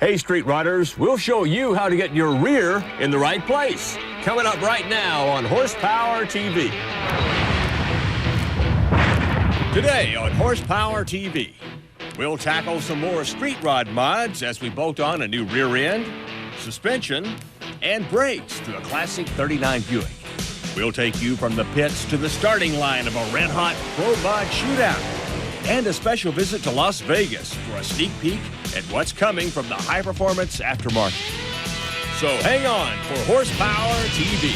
Hey, Street Riders, we'll show you how to get your rear in the right place. Coming up right now on Horsepower TV. Today on Horsepower TV, we'll tackle some more street rod mods as we bolt on a new rear end, suspension, and brakes to a classic 39 Buick. We'll take you from the pits to the starting line of a red-hot pro mod shootout and a special visit to Las Vegas for a sneak peek at what's coming from the high-performance aftermarket. So hang on for Horsepower TV.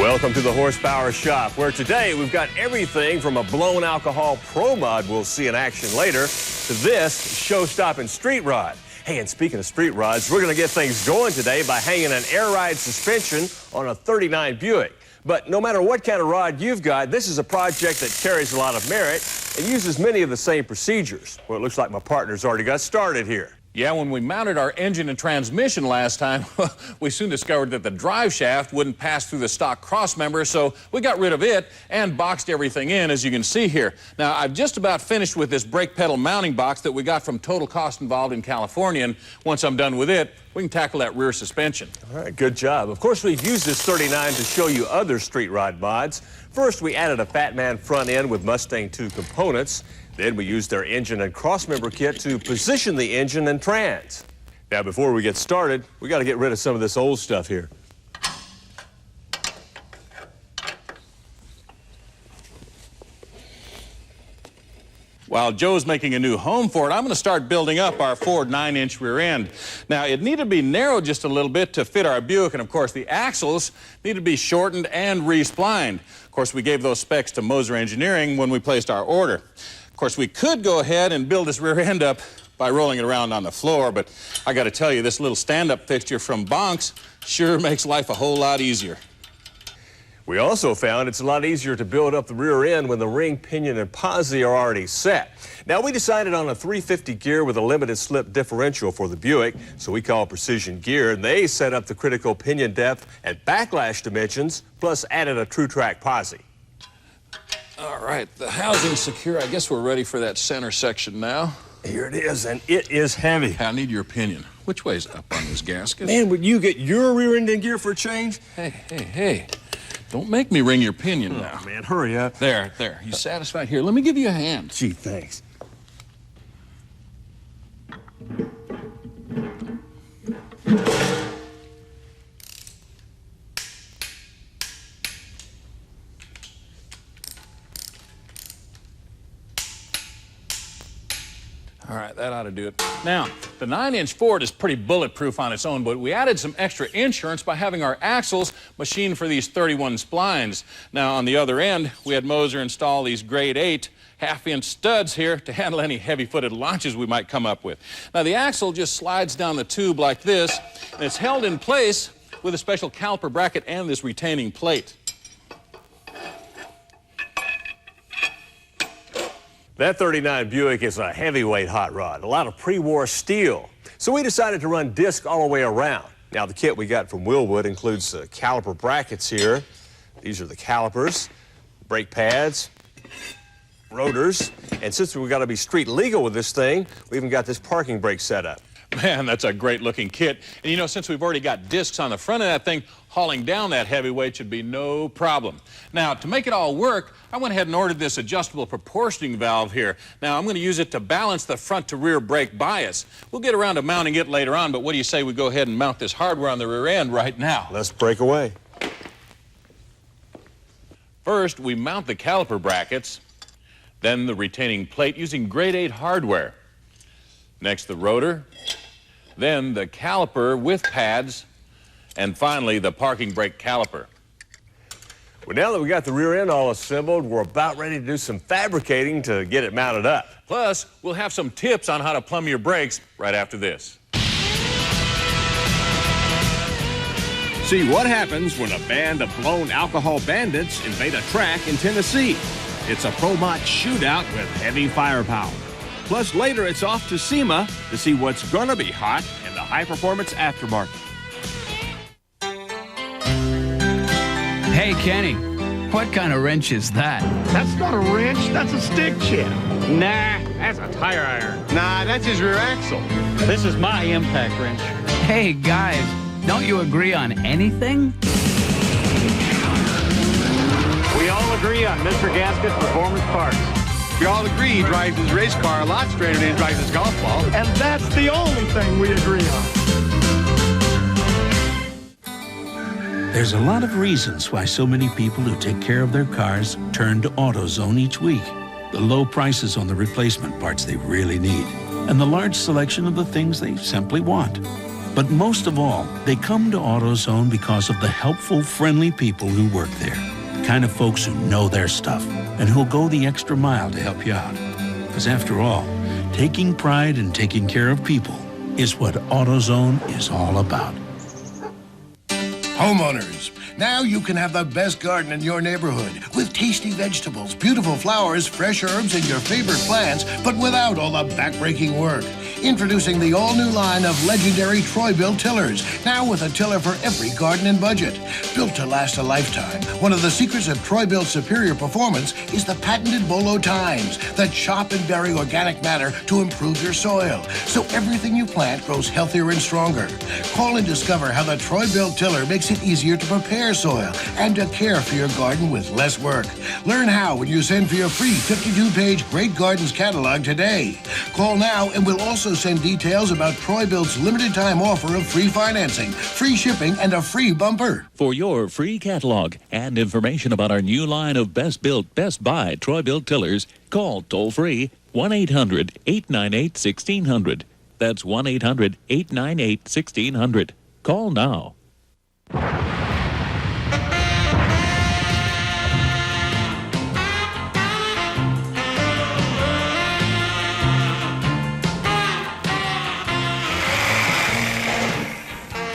Welcome to the Horsepower Shop, where today we've got everything from a blown alcohol pro mod we'll see in action later to this show-stopping street rod. Hey, and speaking of street rods, we're going to get things going today by hanging an air ride suspension on a 39 Buick. But no matter what kind of rod you've got, this is a project that carries a lot of merit and uses many of the same procedures. Well, it looks like my partner's already got started here. Yeah, when we mounted our engine and transmission last time, we soon discovered that the drive shaft wouldn't pass through the stock crossmember, so we got rid of it and boxed everything in, as you can see here. Now, I've just about finished with this brake pedal mounting box that we got from Total Cost Involved in California, and once I'm done with it, we can tackle that rear suspension. All right, good job. Of course, we've used this 39 to show you other street rod mods. First, we added a Fat Man front end with Mustang 2 components. Then we used their engine and crossmember kit to position the engine and trans. Now, before we get started, we got to get rid of some of this old stuff here. While Joe's making a new home for it, I'm going to start building up our Ford 9-inch rear end. Now, it needed to be narrowed just a little bit to fit our Buick, and of course, the axles need to be shortened and re-splined. Of course, we gave those specs to Moser Engineering when we placed our order. Of course, we could go ahead and build this rear end up by rolling it around on the floor, but I got to tell you, this little stand-up fixture from Bonks sure makes life a whole lot easier. We also found it's a lot easier to build up the rear end when the ring, pinion, and posi are already set. Now, we decided on a 350 gear with a limited slip differential for the Buick, so we call Precision Gear, and they set up the critical pinion depth and backlash dimensions, plus added a true track posi. All right, the housing's secure. I guess we're ready for that center section now. Here it is, and it is heavy. I need your opinion. Which way's up on this gasket? Man, would you get your rear end in gear for a change? Hey. Don't make me wring your pinion now. Man, hurry up. There. You satisfied? Here, let me give you a hand. Gee, thanks. All right, that ought to do it. Now, the 9-inch Ford is pretty bulletproof on its own, but we added some extra insurance by having our axles machined for these 31 splines. Now, on the other end, we had Moser install these grade 8 half-inch studs here to handle any heavy-footed launches we might come up with. Now, the axle just slides down the tube like this, and it's held in place with a special caliper bracket and this retaining plate. That 39 Buick is a heavyweight hot rod, a lot of pre-war steel. So we decided to run disc all the way around. Now, the kit we got from Willwood includes caliper brackets here. These are the calipers, brake pads, rotors, and since we've got to be street legal with this thing, we even got this parking brake set up. Man, that's a great-looking kit. And you know, since we've already got discs on the front of that thing, hauling down that heavyweight should be no problem. Now, to make it all work, I went ahead and ordered this adjustable proportioning valve here. Now, I'm going to use it to balance the front-to-rear brake bias. We'll get around to mounting it later on, but what do you say we go ahead and mount this hardware on the rear end right now? Let's break away. First, we mount the caliper brackets, then the retaining plate using grade 8 hardware. Next, the rotor, then the caliper with pads, and finally, the parking brake caliper. Well, now that we got the rear end all assembled, we're about ready to do some fabricating to get it mounted up. Plus, we'll have some tips on how to plumb your brakes right after this. See what happens when a band of blown alcohol bandits invade a track in Tennessee. It's a pro mod shootout with heavy firepower. Plus, later it's off to SEMA to see what's gonna be hot in the high-performance aftermarket. Hey, Kenny, What kind of wrench is that? That's not a wrench, that's a stick shift. Nah, that's a tire iron. Nah, that's his rear axle. This is my impact wrench. Hey, guys, don't you agree on anything? We all agree on Mr. Gasket's performance parts. We all agree he drives his race car a lot straighter than he drives his golf ball. And that's the only thing we agree on. There's a lot of reasons why so many people who take care of their cars turn to AutoZone each week. The low prices on the replacement parts they really need, and the large selection of the things they simply want. But most of all, they come to AutoZone because of the helpful, friendly people who work there. The kind of folks who know their stuff and who'll go the extra mile to help you out. Because after all, taking pride in taking care of people is what AutoZone is all about. Homeowners, now you can have the best garden in your neighborhood with tasty vegetables, beautiful flowers, fresh herbs, and your favorite plants, but without all the backbreaking work. Introducing the all-new line of legendary Troy-Bilt tillers, now with a tiller for every garden and budget. Built to last a lifetime, one of the secrets of Troy-Bilt's superior performance is the patented Bolo tines that chop and bury organic matter to improve your soil, so everything you plant grows healthier and stronger. Call and discover how the Troy-Bilt tiller makes it easier to prepare soil and to care for your garden with less work. Learn how when you send for your free 52-page Great Gardens catalog today. Call now and we'll also send details about Troy-Bilt's limited time offer of free financing, free shipping, and a free bumper. For your free catalog and information about our new line of Best Built, Best Buy Troy-Bilt tillers, call toll-free 1-800-898-1600. That's 1-800-898-1600. Call now.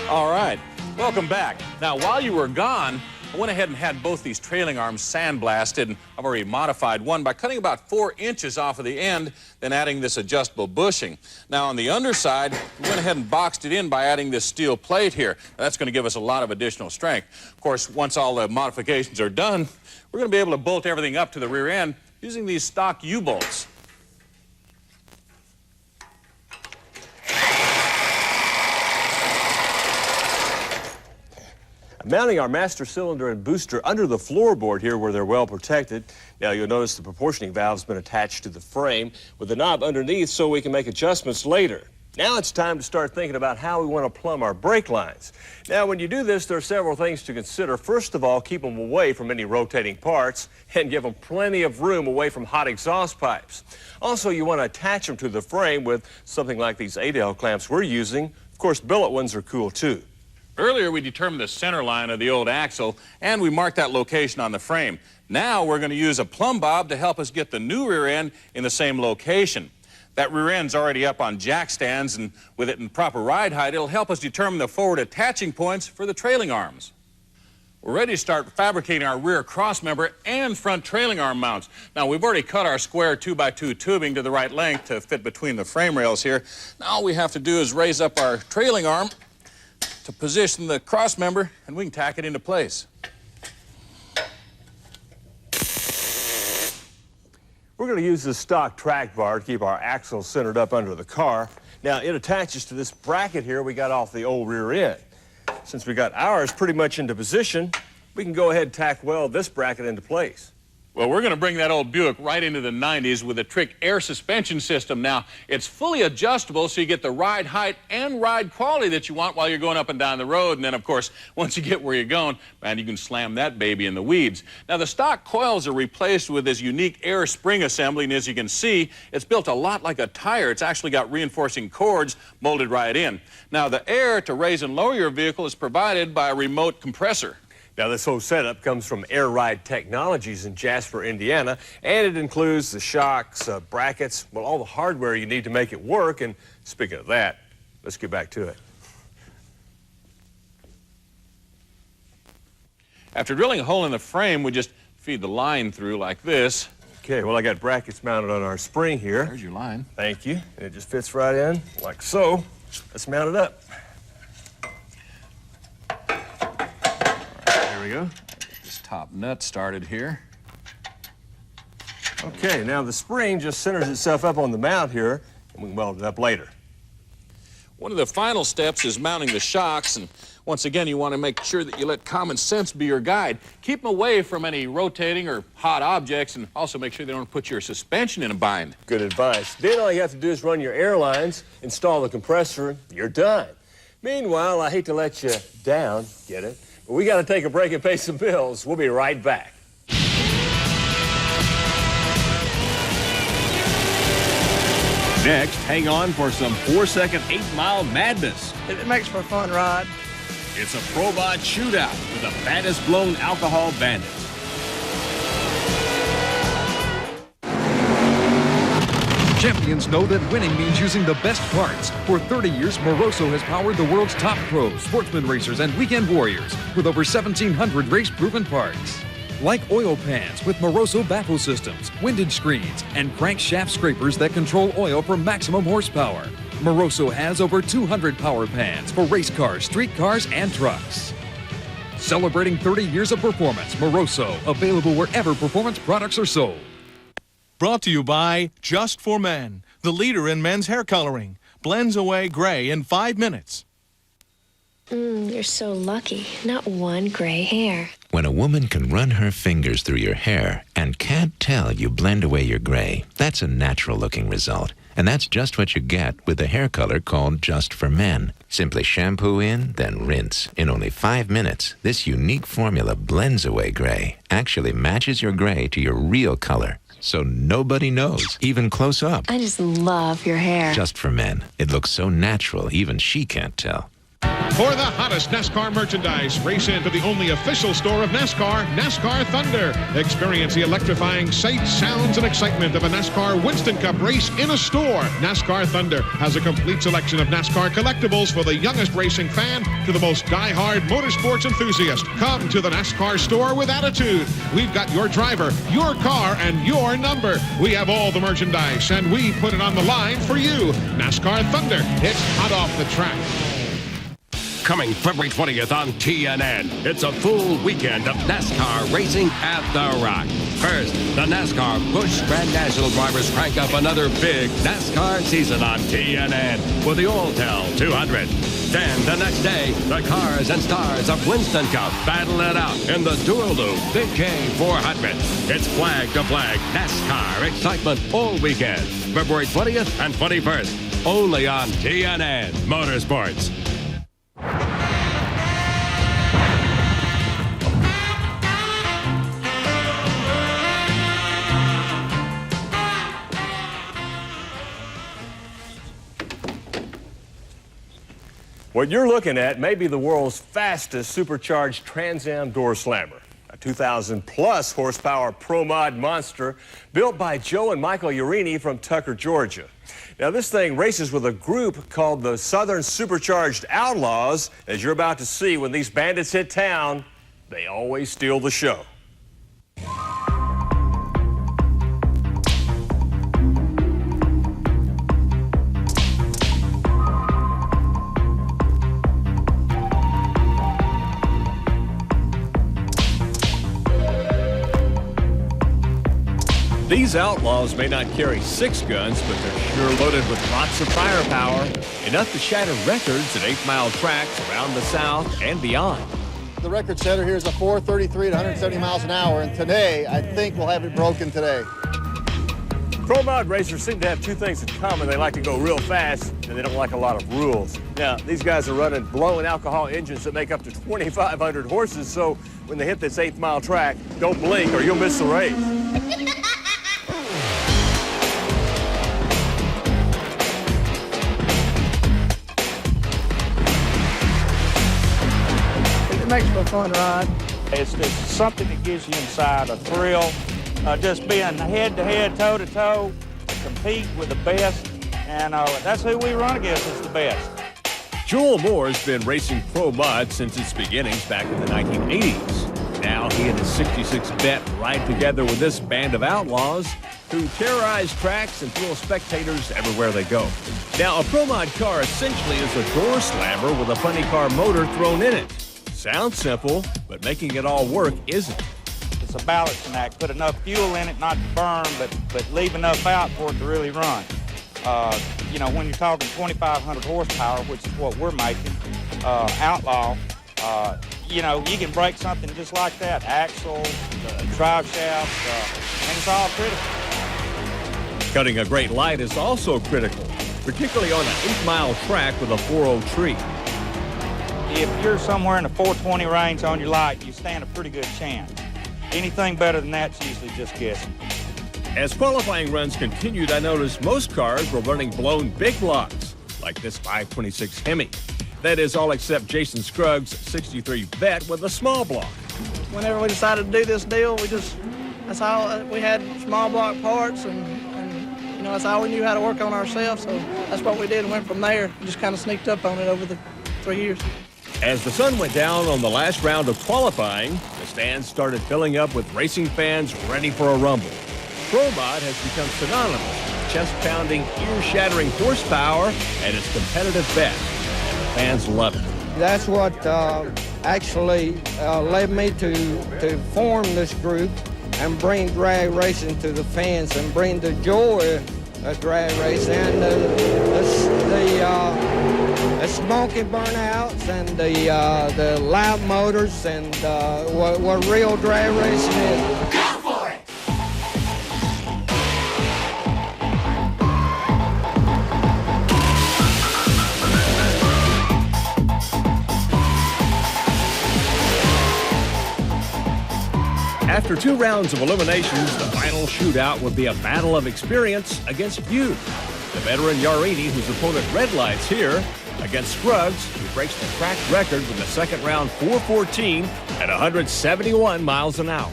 All right, welcome back. Now, while you were gone, I went ahead and had both these trailing arms sandblasted, and I've already modified one by cutting about 4 inches off of the end, then adding this adjustable bushing. Now, on the underside, we went ahead and boxed it in by adding this steel plate here. Now, that's going to give us a lot of additional strength. Of course, once all the modifications are done, we're going to be able to bolt everything up to the rear end using these stock U-bolts. Mounting our master cylinder and booster under the floorboard here where they're well protected. Now you'll notice the proportioning valve's been attached to the frame with the knob underneath so we can make adjustments later. Now it's time to start thinking about how we want to plumb our brake lines. Now when you do this, there are several things to consider. First of all, keep them away from any rotating parts and give them plenty of room away from hot exhaust pipes. Also, you want to attach them to the frame with something like these 8L clamps we're using. Of course, billet ones are cool too. Earlier, we determined the center line of the old axle, and we marked that location on the frame. Now, we're going to use a plumb bob to help us get the new rear end in the same location. That rear end's already up on jack stands, and with it in proper ride height, it'll help us determine the forward attaching points for the trailing arms. We're ready to start fabricating our rear crossmember and front trailing arm mounts. Now, we've already cut our square 2x2 tubing to the right length to fit between the frame rails here. Now, all we have to do is raise up our trailing arm to position the cross member, and we can tack it into place. We're going to use this stock track bar to keep our axle centered up under the car. Now, it attaches to this bracket here we got off the old rear end. Since we got ours pretty much into position, we can go ahead and tack weld this bracket into place. Well, we're going to bring that old Buick right into the 90s with a trick air suspension system. Now, it's fully adjustable so you get the ride height and ride quality that you want while you're going up and down the road. And then, of course, once you get where you're going, man, you can slam that baby in the weeds. Now, the stock coils are replaced with this unique air spring assembly, and as you can see, it's built a lot like a tire. It's actually got reinforcing cords molded right in. Now, the air to raise and lower your vehicle is provided by a remote compressor. Now, this whole setup comes from Air Ride Technologies in Jasper, Indiana, and it includes the shocks, brackets, well, all the hardware you need to make it work. And speaking of that, let's get back to it. After drilling a hole in the frame, we just feed the line through like this. Okay, well, I got brackets mounted on our spring here. There's your line. Thank you. And it just fits right in, like so. Let's mount it up. There we go. Just top nut started here. Okay, now the spring just centers itself up on the mount here, and we can weld it up later. One of the final steps is mounting the shocks, and once again, you want to make sure that you let common sense be your guide. Keep them away from any rotating or hot objects, and also make sure they don't put your suspension in a bind. Good advice. Then all you have to do is run your air lines, install the compressor, and you're done. Meanwhile, I hate to let you down, get it? But we got to take a break and pay some bills. We'll be right back. Next, hang on for some 4-second 8-mile madness. It makes for a fun ride. It's a Pro Mod shootout with the fattest blown alcohol bandits. Champions know that winning means using the best parts. For 30 years, Moroso has powered the world's top pros, sportsman racers, and weekend warriors with over 1,700 race-proven parts. Like oil pans with Moroso baffle systems, windage screens, and crankshaft scrapers that control oil for maximum horsepower. Moroso has over 200 power pans for race cars, street cars, and trucks. Celebrating 30 years of performance, Moroso, available wherever performance products are sold. Brought to you by Just for Men, the leader in men's hair coloring. Blends away gray in 5 minutes. You're so lucky. Not one gray hair. When a woman can run her fingers through your hair and can't tell you blend away your gray, that's a natural-looking result. And that's just what you get with the hair color called Just for Men. Simply shampoo in, then rinse. In only 5 minutes, this unique formula blends away gray, actually matches your gray to your real color. So nobody knows, even close up. I just love your hair. Just for Men. It looks so natural, even she can't tell. For the hottest NASCAR merchandise, race into the only official store of NASCAR, NASCAR Thunder. Experience the electrifying sights, sounds, and excitement of a NASCAR Winston Cup race in a store. NASCAR Thunder has a complete selection of NASCAR collectibles for the youngest racing fan to the most die-hard motorsports enthusiast. Come to the NASCAR store with attitude. We've got your driver, your car, and your number. We have all the merchandise, and we put it on the line for you. NASCAR Thunder. It's hot off the track. Coming February 20th on TNN. It's a full weekend of NASCAR racing at the Rock. First, the NASCAR Busch Grand National drivers crank up another big NASCAR season on TNN with the Alltel 200. Then the next day, the cars and stars of Winston Cup battle it out in the dual loop Big K 400. It's flag to flag NASCAR excitement all weekend. February 20th and 21st. Only on TNN Motorsports. What you're looking at may be the world's fastest supercharged Trans Am door slammer. A 2,000-plus horsepower Pro Mod monster built by Joe and Michael Urini from Tucker, Georgia. Now, this thing races with a group called the Southern Supercharged Outlaws. As you're about to see, when these bandits hit town, they always steal the show. These Outlaws may not carry 6 guns, but they're sure loaded with lots of firepower, enough to shatter records at 8-mile tracks around the South and beyond. The record setter here is a 4:33 at 170 miles an hour, and today, I think we'll have it broken today. Pro Mod racers seem to have 2 things in common. They like to go real fast, and they don't like a lot of rules. Now, these guys are running blown alcohol engines that make up to 2,500 horses, so when they hit this 8th-mile track, don't blink or you'll miss the race. Makes for a fun ride. It's something that gives you inside a thrill. Just being head-to-head, toe-to-toe, compete with the best, and that's who we run against, is the best. Joel Moore's been racing Pro Mod since its beginnings back in the 1980s. Now he and his 66 vet ride together with this band of outlaws who terrorize tracks and thrill spectators everywhere they go. Now, a Pro Mod car essentially is a door slammer with a funny car motor thrown in it. Sounds simple, but making it all work isn't. it's a balancing act. Put enough fuel in it not to burn, but leave enough out for it to really run. You know, when you're talking 2,500 horsepower, which is what we're making, Outlaw, you know, you can break something just like that, axle, drive shaft, and it's all critical. Cutting a great light is also critical, particularly on an 8-mile track with a 4.0 tree. If you're somewhere in the 420 range on your light, you stand a pretty good chance. Anything better than that's usually just guessing. As qualifying runs continued, I noticed most cars were running blown big blocks, like this 526 Hemi. That is all except Jason Scruggs' 63 Vet with a small block. Whenever we decided to do this deal, that's how we had small block parts, and you know, that's all we knew how to work on ourselves. So that's what we did and went from there. We just kind of sneaked up on it over the 3 years. As the sun went down on the last round of qualifying, the stands started filling up with racing fans ready for a rumble. Pro Mod has become synonymous with chest-pounding, ear-shattering horsepower at its competitive best, and the fans love it. That's what actually led me to form this group and bring drag racing to the fans and bring the joy of drag racing and the smoky burnouts and the loud motors and what real drag racing is. Go for it! After 2 rounds of eliminations, the final shootout would be a battle of experience against youth. The veteran Yarini, whose opponent red lights here, against Scruggs, who breaks the track record with the second round 4:14 at 171 miles an hour.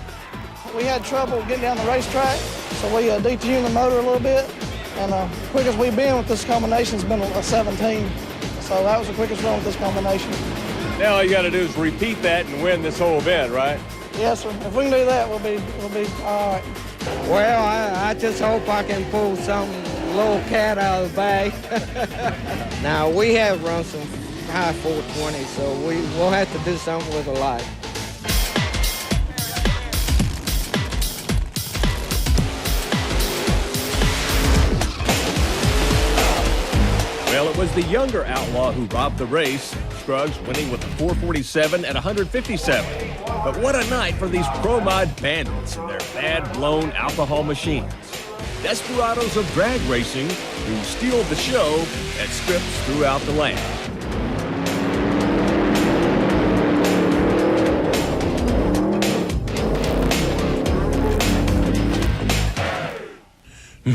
We had trouble getting down the racetrack, so we detuned the motor a little bit, and the quickest we've been with this combination has been a 17. So that was the quickest run with this combination. Now all you got to do is repeat that and win this whole event, right? Yes, sir. If we can do that, we'll be all right. Well, I just hope I can pull some little cat out of the bag. Now, we have run some high 420, so we'll have to do something with the light. Well, it was the younger Outlaw who robbed the race. Scruggs winning with a 447 at 157. But what a night for these Pro Mod bandits and their bad blown alcohol machines. Desperados of drag racing who steal the show at strips throughout the land.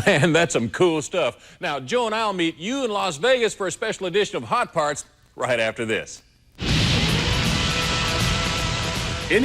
Man, that's some cool stuff. Now, Joe and I will meet you in Las Vegas for a special edition of Hot Parts right after this.